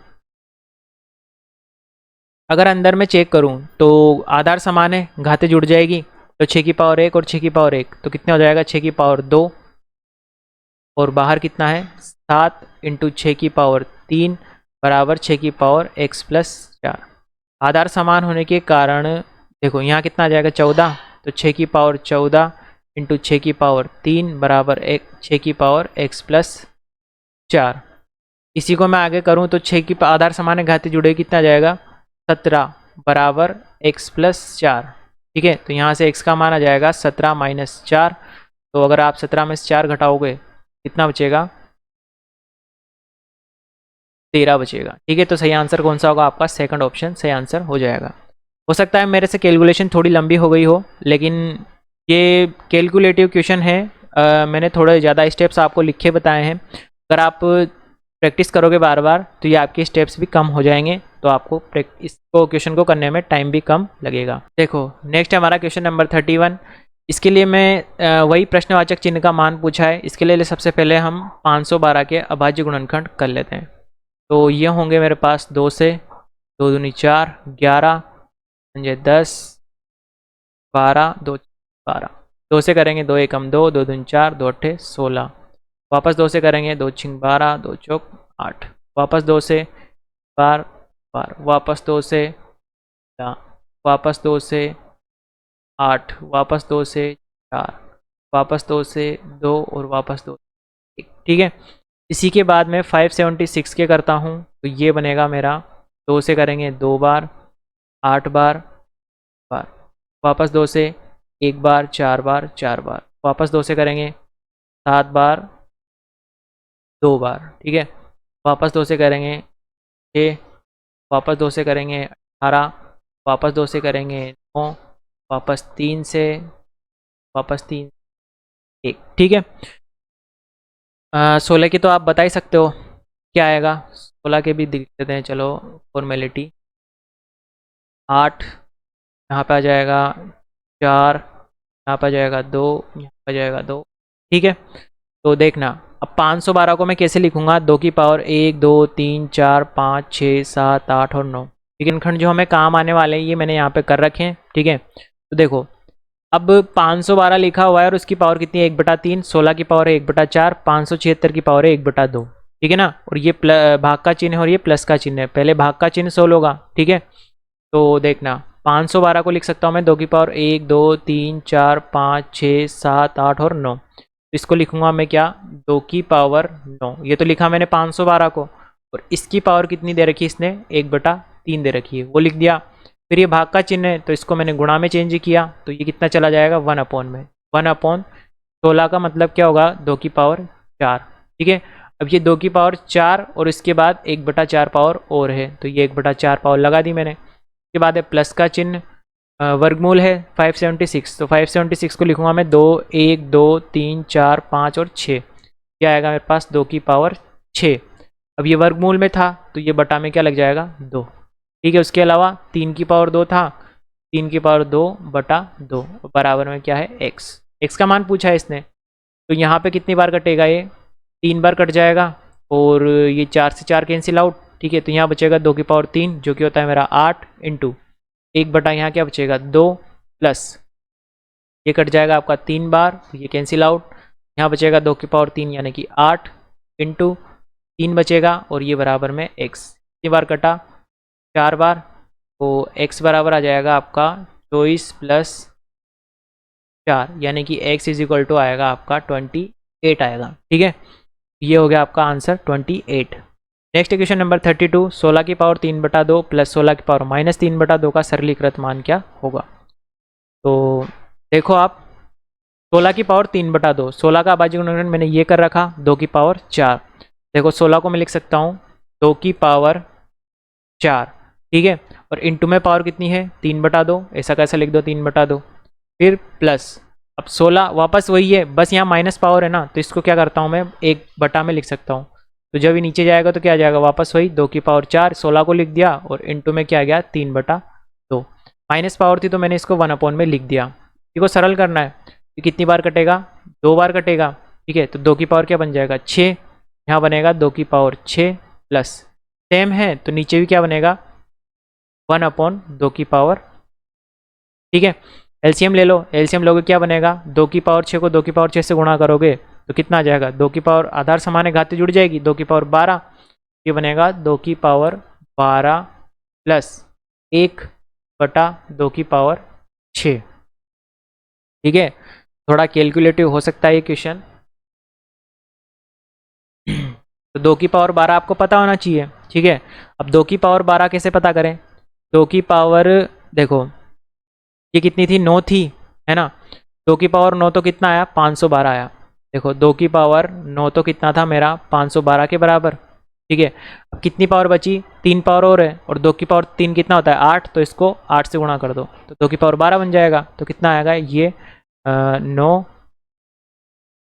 अगर अंदर में चेक करूं तो आधार समान है, घाते जुड़ जाएगी, तो 6 की पावर 1 और 6 की पावर 1, तो कितने हो जाएगा 6 की पावर 2, और बाहर कितना है 7 इंटू 6 की पावर 3 बराबर 6 की पावर x प्लस 4। आधार समान होने के कारण देखो यहाँ कितना आ जाएगा 14, तो 6 की पावर 14 इंटू 6 की पावर 3 बराबर 6 की पावर x प्लस 4। इसी को मैं आगे करूँ तो 6 की आधार समान है, घाते जुड़े, कितना आ जाएगा 17 बराबर x प्लस 4। ठीक है, तो यहाँ से x का मान आ जाएगा 17 माइनस 4, तो अगर आप 17 में से 4 घटाओगे कितना बचेगा 13 बचेगा। ठीक है, तो सही आंसर कौन सा होगा आपका सेकंड ऑप्शन सही आंसर हो जाएगा। हो सकता है मेरे से कैलकुलेशन थोड़ी लंबी हो गई हो, लेकिन ये कैलकुलेटिव क्वेश्चन है, मैंने थोड़े ज़्यादा स्टेप्स आपको लिखे बताए हैं। अगर आप प्रैक्टिस करोगे बार बार तो ये आपके स्टेप्स भी कम हो जाएंगे, तो आपको इसको क्वेश्चन को करने में टाइम भी कम लगेगा। देखो नेक्स्ट हमारा क्वेश्चन नंबर 31। इसके लिए मैं वही प्रश्नवाचक चिन्ह का मान पूछा है। इसके लिए सबसे पहले हम 512 के अभाज्य गुणनखंड कर लेते हैं। तो ये होंगे मेरे पास 2 से, 2 दूनी 4, 11 10 12, 2 12, 2 से करेंगे 2 एकम 2, 2 दूनी 4, 2 अट्ठे 16, वापस 2 से करेंगे 2 छिंग 12, 2 चौक 8, वापस 2 से 12 12, वापस 2 से 4, वापस 2 से 8, वापस 2 से 4, वापस 2 से 2 और वापस 2 से 1। ठीक है, इसी के बाद मैं 576 के करता हूँ, तो ये बनेगा मेरा 2 से करेंगे 2 बार 8 बार, वापस 2 से 1 बार 4 बार 4 बार, वापस 2 से करेंगे 7 बार 2 बार। ठीक है, वापस 2 से करेंगे 6, वापस 2 से करेंगे 18, वापस 2 से करेंगे 9, वापस 3 से, वापस 3 1। ठीक है, 16 की तो आप बता ही सकते हो क्या आएगा, 16 के भी दिख देते हैं, चलो फॉर्मेलिटी। 8 यहाँ पे आ जाएगा, 4 यहाँ पे आ जाएगा, 2 यहाँ पे आ जाएगा 2। ठीक है, तो देखना अब 512 को मैं कैसे लिखूंगा, 2 की पावर 1 2 3 4 5 6 7 8 और 9। ठीक है, खंड जो हमें काम आने वाले हैं ये मैंने यहाँ पे कर रखे हैं। ठीक है, तो देखो अब 512 लिखा हुआ है और उसकी पावर कितनी है 1/3, 16 की पावर है 1/4, 576 की पावर है 1/2। ठीक है ना, और ये भाग का चिन्ह है और ये प्लस का चिन्ह है, पहले भाग का चिन्ह सोल्व होगा। ठीक है, तो देखना 512 को लिख सकता हूँ मैं 2 की पावर 1 2 3 4 5 6 7 8 और 9। इसको लिखूंगा मैं क्या 2 की पावर 9, ये तो लिखा मैंने 512 को, और इसकी पावर कितनी दे रखी है इसने 1/3 दे रखी है, वो लिख दिया। फिर ये भाग का चिन्ह है तो इसको मैंने गुणा में चेंज किया, तो ये कितना चला जाएगा 1 में, 1/16 का मतलब क्या होगा 2 की पावर 4। ठीक है, अब ये 2 की पावर 4 और इसके बाद 1/4 पावर और है, तो ये 1/4 पावर लगा दी मैंने। उसके बाद है प्लस का चिन्ह, वर्गमूल है 576, तो 576 को लिखूंगा मैं 2 1 2 3 4 5 और 6, क्या आएगा मेरे पास 2 की पावर 6। अब ये वर्गमूल में था तो ये बटा में क्या लग जाएगा 2। ठीक है, उसके अलावा 3 की पावर 2 था, 3 की पावर 2/2 बराबर में क्या है x का मान पूछा है इसने, तो यहाँ पे कितनी बार कटेगा ये 3 बार कट जाएगा, और ये 4 से 4 कैंसिल आउट। ठीक है, तो यहाँ बचेगा 2 की पावर 3 जो कि होता है मेरा 8 इंटू 1 बटा यहाँ क्या बचेगा 2 प्लस ये कट जाएगा आपका 3 बार, ये कैंसिल आउट। यहाँ बचेगा 2 की पावर 3 यानी कि 8 इंटू 3 बचेगा और ये बराबर में x। कितनी बार कटा? 4 बार। तो x बराबर आ जाएगा आपका 24 प्लस 4 यानी कि x इज इक्वल टू आएगा आपका 28 आएगा। ठीक है, ये हो गया आपका आंसर 28। नेक्स्ट इक्वेशन नंबर 32, 16 की पावर 3/2 प्लस 16 की पावर माइनस 3/2 का सरलीकृत मान क्या होगा? तो देखो आप, 16 की पावर 3/2, 16 का अभाज्य गुणनखंड मैंने ये कर रखा 2 की पावर 4। देखो 16 को मैं लिख सकता हूँ 2 की पावर 4, ठीक है, और इंटू में पावर कितनी है 3/2, ऐसा कैसे लिख दो 3/2, फिर प्लस, अब 16 वापस वही है, बस यहाँ माइनस पावर है ना, तो इसको क्या करता हूँ मैं 1/, में लिख सकता हूँ। तो जब ये नीचे जाएगा तो क्या आ जाएगा वापस वही 2 की पावर 4, 16 को लिख दिया और इंटू में क्या आ गया 3/2। माइनस पावर थी तो मैंने इसको 1/, में लिख दिया। इसको सरल करना है तो कितनी बार कटेगा? 2 बार कटेगा। ठीक है, तो 2 की पावर क्या बन जाएगा 6, यहाँ बनेगा 2 की पावर 6 प्लस, सेम है तो नीचे भी क्या बनेगा 1/2 की पावर। ठीक है, एलसीएम ले लो, एलसीएम लोगे क्या बनेगा 2 की पावर 6 को 2 की पावर 6 से गुणा करोगे तो कितना आ जाएगा 2 की पावर आधार समान है, घाती जुड़ जाएगी 2 की पावर 12, ये बनेगा 2 की पावर 12 प्लस 1/2 की पावर 6। ठीक है, थोड़ा कैलकुलेटिव हो सकता है ये क्वेश्चन। तो 2 की पावर 12 आपको पता होना चाहिए। ठीक है, अब 2 की पावर 12 कैसे पता करें? 2 की पावर देखो ये कितनी थी 9 थी, है ना, 2 की पावर 9 तो कितना आया 512 आया। देखो 2 की पावर 9 तो कितना था मेरा 512 के बराबर। ठीक है, अब कितनी पावर बची 3 पावर और है, और 2 की पावर 3 कितना होता है 8, तो इसको 8 से गुणा कर दो तो 2 की पावर 12 बन जाएगा। तो कितना आएगा ये 9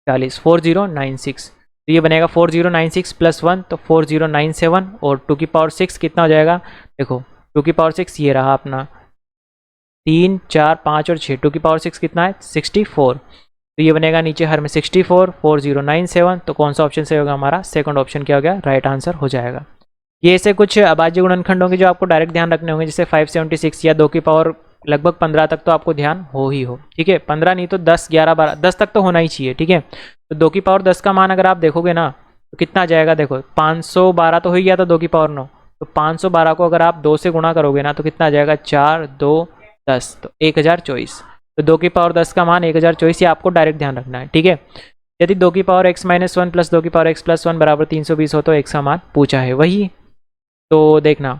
40 4096, तो ये बनेगा 4096 प्लस 1 तो 4097, और 2 की पावर 6 कितना हो जाएगा? देखो 2 की पावर 6 ये रहा अपना 3 4 5 और 6, 2 की पावर 6 कितना है 64, तो ये बनेगा नीचे हर में 64 4097, तो कौन सा ऑप्शन सही होगा हमारा? सेकंड ऑप्शन क्या हो गया राइट आंसर हो जाएगा। ये ऐसे कुछ अभाज्य गुणनखंड होंगे जो आपको डायरेक्ट ध्यान रखने होंगे, जैसे 576 या 2 की पावर लगभग 15 तक तो आपको ध्यान हो ही हो। ठीक है, 15 नहीं तो 10 11 12 10 तक तो होना ही चाहिए। ठीक है, तो 2 की पावर 10 का मान अगर आप देखोगे ना तो कितना आ जाएगा? देखो 512 तो हो ही गया था 2 की पावर 9, तो 512 को अगर आप 2 से गुणा करोगे ना तो कितना आ जाएगा 4 2 10, तो 1024। तो 2 की पावर 10 का मान 1024, ये आपको डायरेक्ट ध्यान रखना है। ठीक है, यदि 2 की पावर x-1 प्लस 2 की पावर x+1 बराबर 320 हो तो x का मान पूछा है वही। तो देखना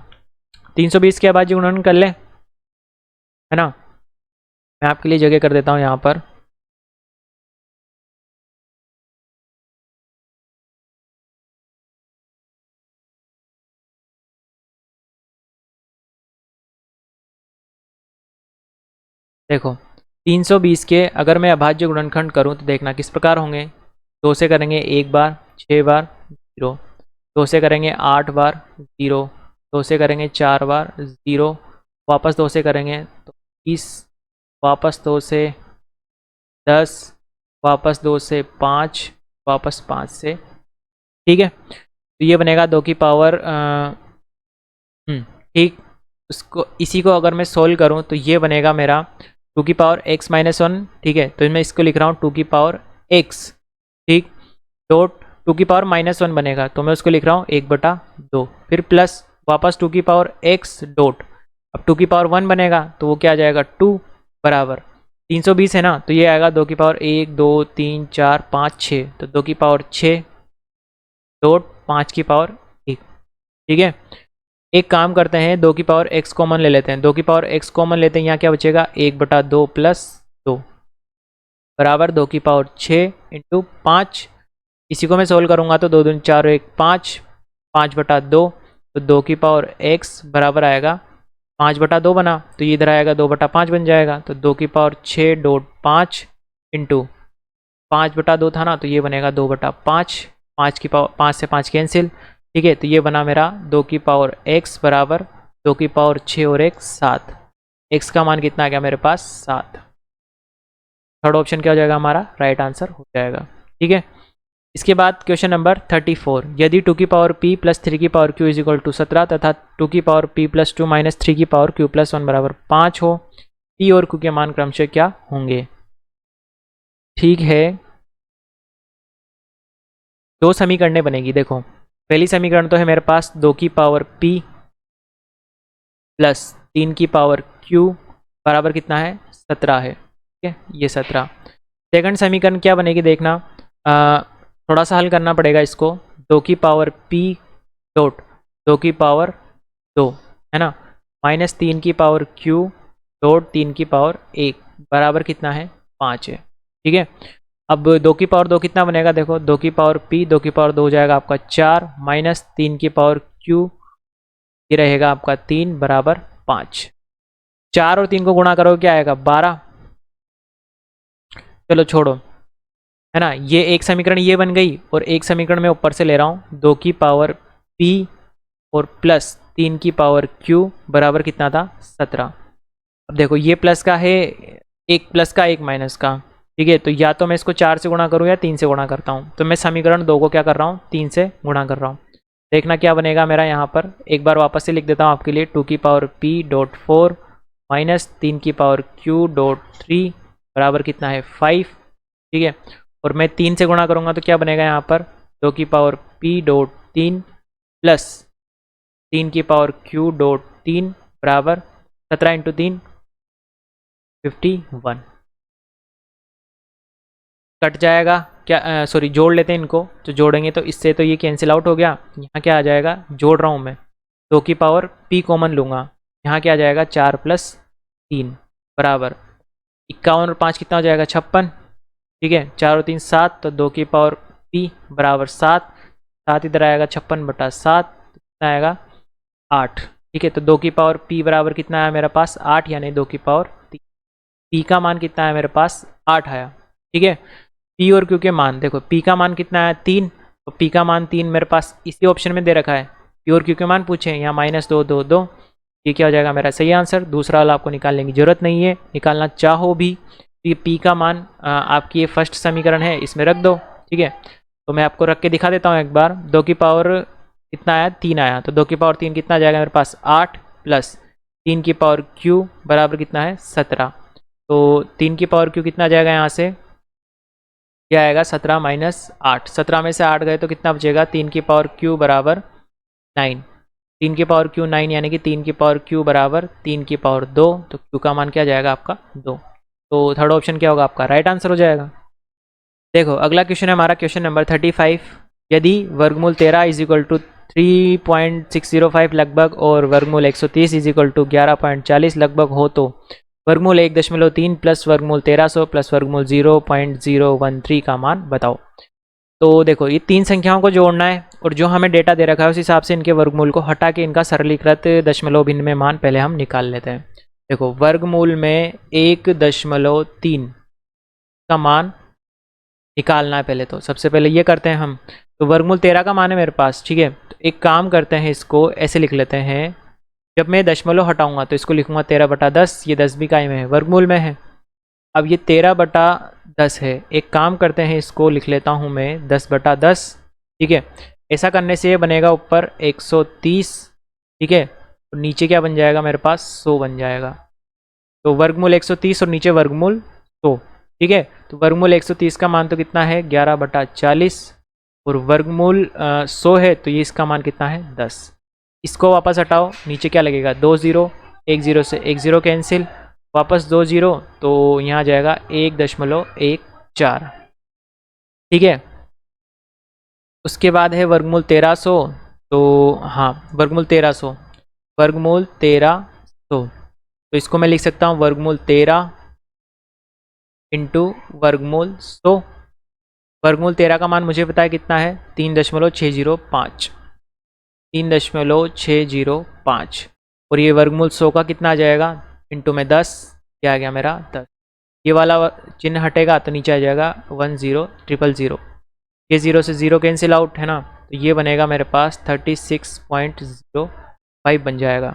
320 के अभाज्य गुणन कर ले, है ना, मैं आपके लिए जगह कर देता हूँ यहाँ पर। देखो 320 के अगर मैं अभाज्य गुणनखंड करूँ तो देखना किस प्रकार होंगे। 2 से करेंगे 1 बार 6 बार 0, 2 से करेंगे 8 बार 0, 2 से करेंगे 4 बार 0, वापस 2 से करेंगे तो 20, वापस 2 से 10, वापस 2 से 5, वापस 5 से। ठीक है, तो ये बनेगा 2 की पावर ठीक, उसको इसी को अगर मैं सोल्व करूँ तो ये बनेगा मेरा 2 की पावर x-1। ठीक है, तो मैं इसको लिख रहा हूँ 2 की पावर x, ठीक, डॉट 2 की पावर -1 बनेगा तो मैं उसको लिख रहा हूँ 1/2, फिर प्लस वापस 2 की पावर x डॉट, अब 2 की पावर 1 बनेगा तो वो क्या आ जाएगा 2 बराबर 320 है ना, तो ये आएगा 2 की पावर 1 2 3 4 5 6, तो 2 की पावर 6 डॉट 5 की पावर 1। ठीक है, एक काम करते हैं 2 की पावर x कॉमन ले लेते हैं, 2 की पावर x कॉमन लेते हैं, यहाँ क्या बचेगा 1/2 प्लस 2 बराबर 2 की पावर 6 इंटू 5, इसी को मैं सोल्व करूँगा तो 2 दूनी 4 1 5, 5/2, तो 2 की पावर x बराबर आएगा 5/2 बना, तो ये इधर आएगा 2/5 बन जाएगा, तो 2 की पावर 6 डॉट 5 इंटू 5/2 था ना, तो ये बनेगा 2/5, 5 की पावर 5 से 5 कैंसिल। ठीक है, तो ये बना मेरा 2 की पावर x बराबर 2 की पावर 6 और 1 7, x का मान कितना आ गया मेरे पास 7। थर्ड ऑप्शन क्या हो जाएगा हमारा राइट आंसर हो जाएगा। ठीक है, इसके बाद क्वेश्चन नंबर 34, यदि 2 की पावर p प्लस 3 की power q is equal to 17 तथा 2 की पावर p प्लस 2 माइनस 3 की पावर q प्लस 1 बराबर 5 हो, p और q के मान क्रमशः क्या होंगे? ठीक है, दो समीकरणें बनेगी। देखो पहली समीकरण तो है मेरे पास 2 की पावर p प्लस 3 की पावर q बराबर कितना है 17 है। ठीक है, ये 17। सेकंड समीकरण क्या बनेगी देखना, थोड़ा सा हल करना पड़ेगा इसको। 2 की पावर p डॉट 2 की पावर 2 है ना, माइनस 3 की पावर q डॉट 3 की पावर 1 बराबर कितना है 5 है। ठीक है, अब 2 की पावर 2 कितना बनेगा, देखो 2 की पावर p 2 की पावर 2 हो जाएगा आपका 4 माइनस 3 की पावर q, ये रहेगा आपका 3 बराबर 5। 4 और 3 को गुणा करो क्या आएगा 12। चलो छोड़ो, है ना, ये एक समीकरण ये बन गई, और एक समीकरण मैं ऊपर से ले रहा हूँ 2 की पावर p और प्लस 3 की पावर q बराबर कितना था 17। अब देखो ये प्लस का है, एक प्लस का एक माइनस का। ठीक है, तो या तो मैं इसको 4 से गुणा करूँ या 3 से गुणा करता हूँ, तो मैं समीकरण 2 को क्या कर रहा हूँ 3 से गुणा कर रहा हूँ। देखना क्या बनेगा मेरा यहाँ पर, एक बार वापस से लिख देता हूँ आपके लिए। 2 की पावर p डॉट 4 माइनस 3 की पावर q डॉट 3 बराबर कितना है 5। ठीक है, और मैं 3 से गुणा करूँगा तो क्या बनेगा यहाँ पर 2 की पावर p डॉट 3 प्लस 3 की पावर q डॉट 3 बराबर 17 इंटू 3 51। कट जाएगा क्या, सॉरी जोड़ लेते हैं इनको, तो जोड़ेंगे तो इससे तो ये कैंसिल आउट हो गया। यहाँ क्या आ जाएगा, जोड़ रहा हूँ मैं, 2 की पावर p कॉमन लूँगा, यहाँ क्या आ जाएगा 4 प्लस 3 बराबर 51 और 5 कितना हो जाएगा 56। ठीक है, 4 और 3 7, तो 2 की पावर p बराबर 7, 7 इधर आएगा 56/7 कितना आएगा 8। ठीक है, तो 2 की पावर p बराबर कितना आया मेरे पास 8, यानी 2 की पावर p का मान कितना है मेरे पास 8 आया। ठीक है, p और q के मान देखो, p का मान कितना है 3, तो p का मान 3 मेरे पास इसी ऑप्शन में दे रखा है। p और q के मान पूछे, यहाँ -2 2 2, ये क्या हो जाएगा मेरा सही आंसर। दूसरा वाला आपको निकालने की जरूरत नहीं है, निकालना चाहो भी तो ये p का मान आपकी ये फर्स्ट समीकरण है इसमें रख दो। ठीक है, तो मैं आपको रख के दिखा देता हूँ एक बार। 2 की पावर कितना आया 3 आया, तो 2 की पावर 3 कितना आ जाएगा मेरे पास 8 प्लस 3 की पावर q बराबर कितना है 17। तो 3 की पावर q कितना आ जाएगा यहाँ से, क्या आएगा 17 माइनस 8, 17 में से 8 गए तो कितना बचेगा 3 की पावर q बराबर 9, 3 की पावर q 9, यानी कि 3 की पावर q बराबर 3 की पावर 2, तो q का मान क्या जाएगा आपका 2। तो थर्ड ऑप्शन क्या होगा आपका राइट आंसर हो जाएगा। देखो अगला क्वेश्चन है हमारा क्वेश्चन नंबर 35। यदि वर्गमूल 13 इज इक्वल टू 3.605 लगभग और वर्गमूल 130 इज इक्वल टू 11.40 लगभग हो, तो वर्गमूल 1.3 प्लस वर्गमूल 1300 प्लस वर्गमूल 0.013 का मान बताओ। तो देखो ये तीन संख्याओं को जोड़ना है, और जो हमें डेटा दे रखा है उस हिसाब से इनके वर्गमूल को हटा के इनका सरलीकृत दशमलव भिन्न में मान पहले हम निकाल लेते हैं। देखो वर्गमूल में 1.3 का मान निकालना है पहले, तो सबसे पहले ये करते हैं हम। तो वर्गमूल 13 का मान है मेरे पास। ठीक है, तो एक काम करते हैं, इसको ऐसे लिख लेते हैं, जब मैं दशमलव हटाऊंगा तो इसको लिखूंगा 13/10, ये 10 भी काय में है वर्गमूल में है। अब ये 13/10 है, एक काम करते हैं इसको लिख लेता हूँ मैं 10/10। ठीक है, ऐसा करने से ये बनेगा ऊपर 130। ठीक है, और नीचे क्या बन जाएगा मेरे पास 100 बन जाएगा। तो वर्गमूल 130 और नीचे वर्गमूल 100। ठीक है, तो वर्गमूल 130 का मान तो कितना है 11/40, और वर्गमूल 100 है तो ये इसका मान कितना है 10। इसको वापस हटाओ, नीचे क्या लगेगा 2 0, 1 0 से 1 0 कैंसिल, वापस 2 0, तो यहाँ जाएगा 1.14। ठीक है, उसके बाद है वर्गमूल 1300। तो हाँ वर्गमूल 1300, वर्गमूल 1300, तो इसको मैं लिख सकता हूँ वर्गमूल 13 इंटू वर्गमूल 100। वर्गमूल 13 का मान मुझे पता है कितना है 3.605, 3.605, और ये वर्गमूल 100 का कितना आ जाएगा इंटू में 10, क्या आ गया मेरा 10। ये वाला चिन्ह हटेगा तो नीचे आ जाएगा 10,000,000। ये 0 से 0 कैंसिल आउट है ना, तो ये बनेगा मेरे पास 36.05 बन जाएगा।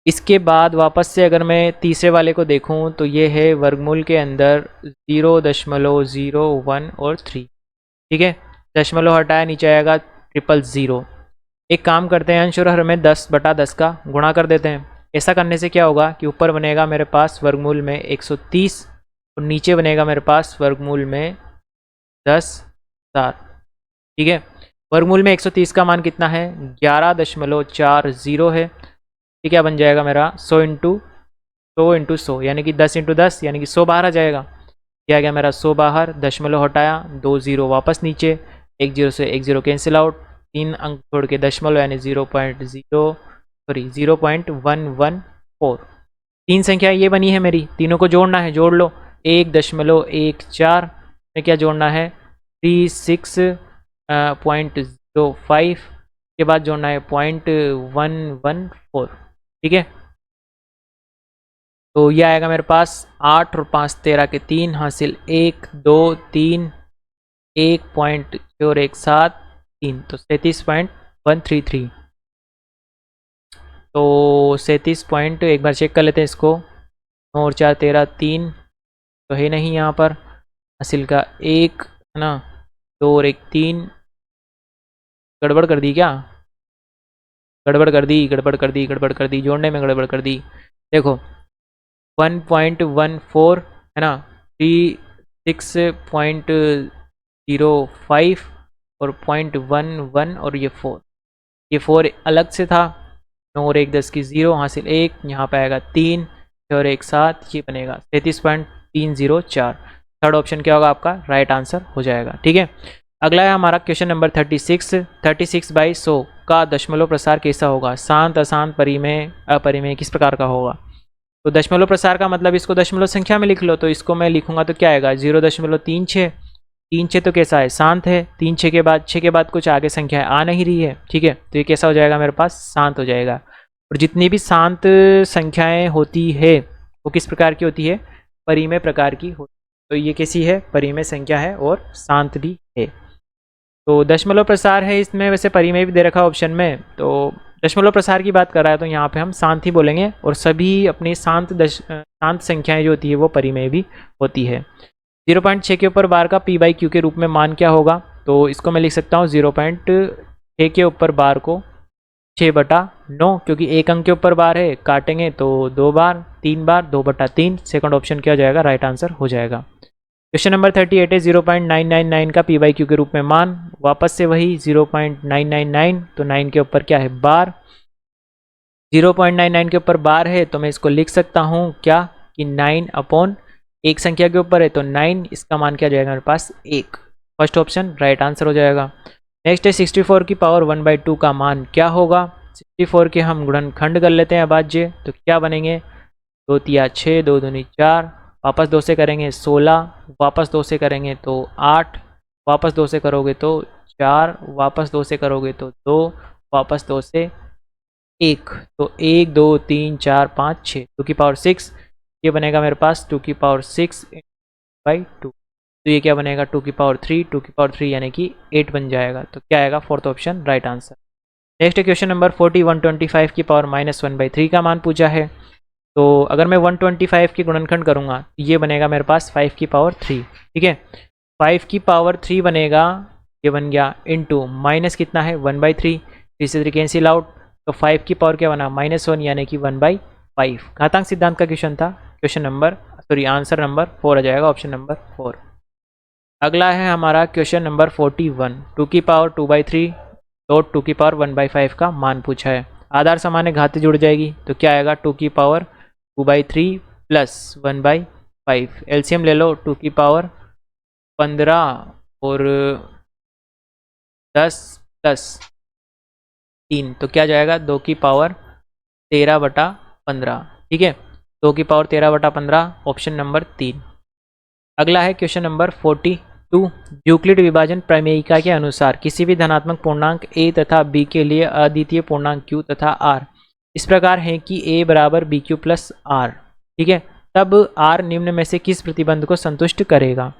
इसके बाद वापस से अगर मैं तीसरे वाले को देखूं तो ये है वर्गमूल के अंदर 0.01 और 3। ठीक है, दशमलव हटाया नीचे आएगा 000। एक काम करते हैं अंश और हर में 10/10 का गुणा कर देते हैं। ऐसा करने से क्या होगा कि ऊपर बनेगा मेरे पास वर्गमूल में 130 और नीचे बनेगा मेरे पास वर्गमूल में 10,000। ठीक है, वर्गमूल में 130 का मान कितना है? 11.40 है। ये क्या बन जाएगा मेरा? 100 यानी कि 10 × 10 यानी कि 100 बाहर आ जाएगा। क्या गया मेरा? 100 बाहर, दशमलव हटाया, 2 जीरो वापस नीचे, 1 जीरो से 1 जीरो कैंसिल आउट, 3 अंक छोड़ के दशमलव यानी 0.114। तीन संख्या ये बनी है मेरी, तीनों को जोड़ना है, जोड़ लो। 1.14 में क्या जोड़ना है? 36.05 के बाद जोड़ना है 0.114। ठीक है, तो ये आएगा मेरे पास 8 और 5 13 के 3 हासिल 1 2 3 1 पॉइंट और 1 7 3, तो 37.133। तो 37 पॉइंट, एक बार चेक कर लेते हैं इसको। 9 और 4 13, 3 तो है नहीं यहाँ पर, हासिल का 1 है ना, 2 और 1 3। गड़बड़ कर दी क्या? गड़बड़ कर दी, जोड़ने में गड़बड़ कर दी। देखो 1.14 है ना, 36.05 और 0.11 और ये 4, ये 4 अलग से था। 9 और 1 10 की 0 हासिल 1, यहाँ पे आएगा 3, 6 और 1 7, ये बनेगा 33.304। थर्ड ऑप्शन क्या होगा आपका? राइट आंसर हो जाएगा। ठीक है, अगला है हमारा क्वेश्चन नंबर 36। 36/100 का दशमलव प्रसार कैसा होगा? शांत, अशांत, परिमेय, अपरिमेय, किस प्रकार का होगा? तो दशमलव प्रसार का मतलब इसको दशमलव संख्या में लिख लो, तो इसको मैं लिखूंगा तो क्या आएगा? 0.36। 3 6 तो कैसा है? शांत है। 3 6 के बाद कुछ आगे संख्या आ नहीं रही है। ठीक है, तो ये कैसा हो जाएगा मेरे पास? शांत हो जाएगा। और जितनी भी शांत संख्याएं होती है वो किस प्रकार की होती है? परिमेय प्रकार की होती है। तो ये कैसी है? परिमेय संख्या है और शांत भी है। तो दशमलव प्रसार है इसमें, वैसे परिमेय भी दे रखा है ऑप्शन में, तो दशमलव प्रसार की बात कर रहा है तो यहाँ पे हम शांत ही बोलेंगे। और सभी अपनी शांत संख्याएं जो होती है वो परिमेय भी होती है। 0.6 के ऊपर बार का p/q के रूप में मान क्या होगा? तो इसको मैं लिख सकता हूँ 0.6 के ऊपर बार को 6/9, क्योंकि एक अंक के ऊपर बार है, काटेंगे तो 2 बार 3 बार 2/3। सेकंड ऑप्शन क्या हो जाएगा? राइट आंसर हो जाएगा। क्वेश्चन नंबर 38 है 0.999 का p/q के रूप में मान। वापस से वही 0.999, तो 9 के ऊपर क्या है? बार। 0.99 के ऊपर बार है तो मैं इसको लिख सकता हूँ क्या कि 9 अपॉन एक संख्या के ऊपर है तो 9, इसका मान क्या जाएगा मेरे पास? 1। फर्स्ट ऑप्शन राइट आंसर हो जाएगा। नेक्स्ट है 64 की पावर 1/2 का मान क्या होगा? 64 के हम गुणनखंड कर लेते हैं अभाज्य, तो क्या बनेंगे? 2 तिया 6, 2 दूनी 4, वापस 2 से करेंगे 16, वापस 2 से करेंगे तो 8, वापस 2 से करोगे तो 4, वापस 2 से करोगे तो 2, वापस 2 से 1, तो 1 2 3 4 5 6, 2 की पावर 6, ये बनेगा मेरे पास 2 की पावर 6/2। तो ये क्या बनेगा? 2 की पावर 3, 2 की पावर 3 यानी कि 8 बन जाएगा। तो क्या आएगा? Fourth option right answer. Next question number 40 125 की पावर -1/3 का मान पूछा है। तो अगर मैं 125 की गुणनखंड करूँगा तो ये बनेगा मेरे पास 5 की पावर 3। ठीक है, 5 की पावर 3 बनेगा, ये बन गया इंटू माइनस कितना है? 1/3, 3 से 3 कैंसिल आउट, तो 5 की पावर क्या बना? -1 यानी कि 1/5। घातांक सिद्धांत का क्वेश्चन था। क्वेश्चन नंबर आंसर नंबर 4 आ जाएगा, ऑप्शन नंबर 4। अगला है हमारा क्वेश्चन नंबर 41। 2 की पावर 2/3 डॉट 2 की पावर 1/5 का मान पूछा है। आधार सामान्य घात जुड़ जाएगी तो क्या आएगा? 2 की पावर 2/3 प्लस 1/5। एलसीएम ले लो, 2 की पावर 15 और 10 प्लस 3, तो क्या जाएगा? 2 की पावर 13/15। ठीक है, 2 की पावर 13/15, ऑप्शन नंबर 3। अगला है क्वेश्चन नंबर 42। यूक्लिड विभाजन प्रमेयिका के अनुसार किसी भी धनात्मक पूर्णांक a तथा b के लिए अद्वितीय पूर्णांक q तथा r इस प्रकार है कि a बराबर bq प्लस r। ठीक है, तब r निम्न में से किस प्रतिबंध को संतुष्ट करेगा?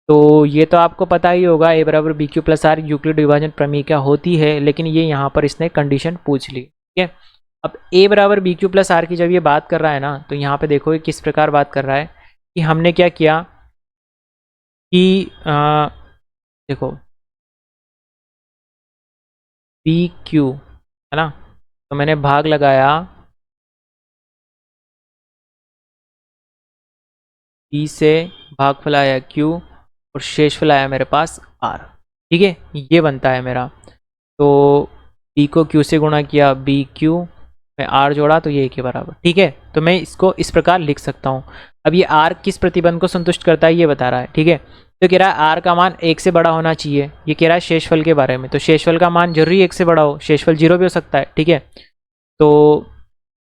तो ये तो आपको पता ही होगा, a बराबर bq प्लस r यूक्लिड विभाजन प्रमेयिका होती है, लेकिन ये यहाँ पर इसने कंडीशन पूछ ली। ठीक है, अब a बराबर bq प्लस r की जब ये बात कर रहा है ना, तो यहाँ पे देखो ये किस प्रकार बात कर रहा है कि हमने क्या किया कि देखो पी क्यू है ना, तो मैंने भाग लगाया P से भागफल आया Q और शेषफल आया मेरे पास R। ठीक है, ये बनता है मेरा। तो B को Q से गुणा किया, BQ में R जोड़ा तो ये A के बराबर। ठीक है, तो मैं इसको इस प्रकार लिख सकता हूँ। अब ये R किस प्रतिबंध को संतुष्ट करता है ये बता रहा है। ठीक है, तो कह रहा है R का मान 1 से बड़ा होना चाहिए। ये कह रहा है शेषफल के बारे में, तो शेषफल का मान जरूरी 1 से बड़ा हो, शेषफल 0 भी हो सकता है। ठीक है, तो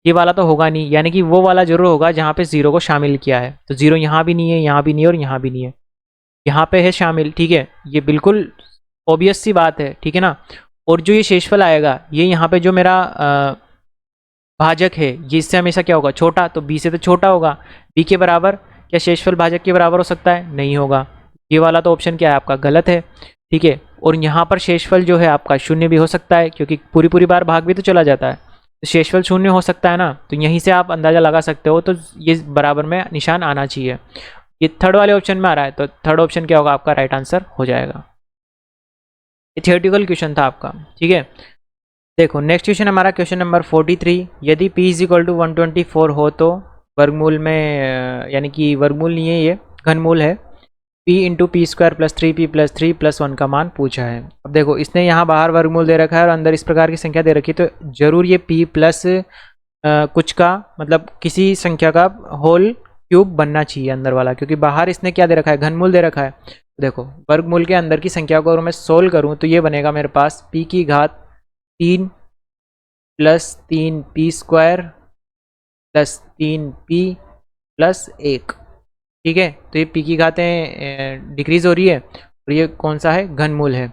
ये वाला तो होगा नहीं, यानी कि वो वाला जरूर होगा जहाँ पे 0 को शामिल किया है। तो 0 यहाँ भी नहीं है, यहाँ भी नहीं है और यहाँ भी नहीं है, यहाँ पे है शामिल। ठीक है, ये बिल्कुल ऑब्वियस सी बात है। ठीक है ना। और जो ये शेषफल आएगा, ये यहाँ पे जो मेरा भाजक है, ये इससे हमेशा क्या होगा, छोटा, तो b से तो छोटा होगा। b के बराबर, क्या शेषफल भाजक के बराबर हो सकता है? नहीं होगा। ये वाला तो ऑप्शन क्या है आपका, गलत है। ठीक है, और यहाँ पर शेषफल जो है आपका शून्य भी हो सकता है, क्योंकि पूरी पूरी बार भाग भी तो चला जाता है, तो शेषफल शून्य हो सकता है ना। तो यहीं से आप अंदाजा लगा सकते हो, तो ये बराबर में निशान आना चाहिए। ये थर्ड वाले ऑप्शन में आ रहा है, तो थर्ड ऑप्शन क्या होगा आपका, राइट आंसर हो जाएगा। ये थियोरेटिकल क्वेश्चन था आपका। ठीक है, देखो नेक्स्ट क्वेश्चन हमारा क्वेश्चन नंबर 43। यदि p इज इक्वल टू 124 हो तो वर्गमूल में, यानी कि वर्गमूल नहीं है, ये घनमूल है, p into P square plus 3p plus 3 plus 1 का मान पूछा है। अब देखो इसने यहाँ बाहर वर्गमूल दे रखा है और अंदर इस प्रकार की संख्या दे रखी है, तो जरूर ये p प्लस कुछ का मतलब किसी संख्या का होल क्यूब बनना चाहिए अंदर वाला, क्योंकि बाहर इसने क्या दे रखा है, घनमूल दे रखा है। देखो वर्गमूल के अंदर की संख्या को अगर मैं सोल्व करूँ तो ये बनेगा मेरे पास p की घात 3 plus 3p square plus 3p plus 1। ठीक है, तो ये p की घातें डिक्रीज हो रही है और ये कौन सा है, घनमूल है।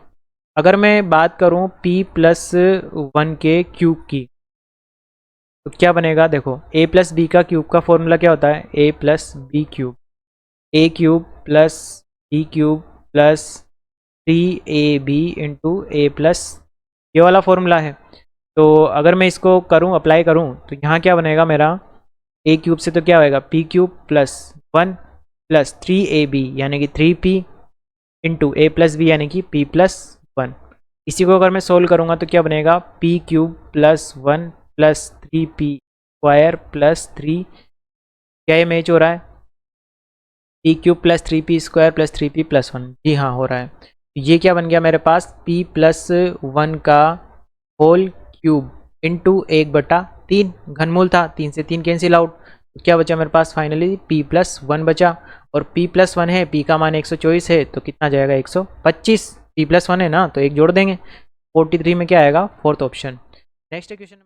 अगर मैं बात करूं p प्लस 1 के क्यूब की, तो क्या बनेगा, देखो a प्लस बी का क्यूब का फॉर्मूला क्या होता है, a plus b cube, a cube plus b cube plus 3ab into a plus, ये वाला फॉर्मूला है। तो अगर मैं इसको करूं, अप्लाई करूं, तो यहाँ क्या बनेगा मेरा, a क्यूब से तो क्या होएगा, p cube plus 1 plus 3ab यानी कि 3p into a plus B यानी कि p प्लस 1। इसी को अगर मैं सोल्व करूँगा तो क्या बनेगा, p cube plus 1 plus 3p square plus 3, क्या ये मैच हो रहा है, p cube plus 3p square plus 3p plus 1, जी हाँ हो रहा है। ये क्या बन गया मेरे पास, p प्लस 1 का होल क्यूब इंटू 1/3, घनमूल था, 3 से 3 कैंसिल आउट, तो क्या बचा मेरे पास फाइनली p प्लस 1 बचा। और p प्लस 1 है, p का मान 124 है, तो कितना जाएगा 125, p प्लस 1 है ना, तो एक जोड़ देंगे। 43 में क्या आएगा, फोर्थ ऑप्शन। Next question.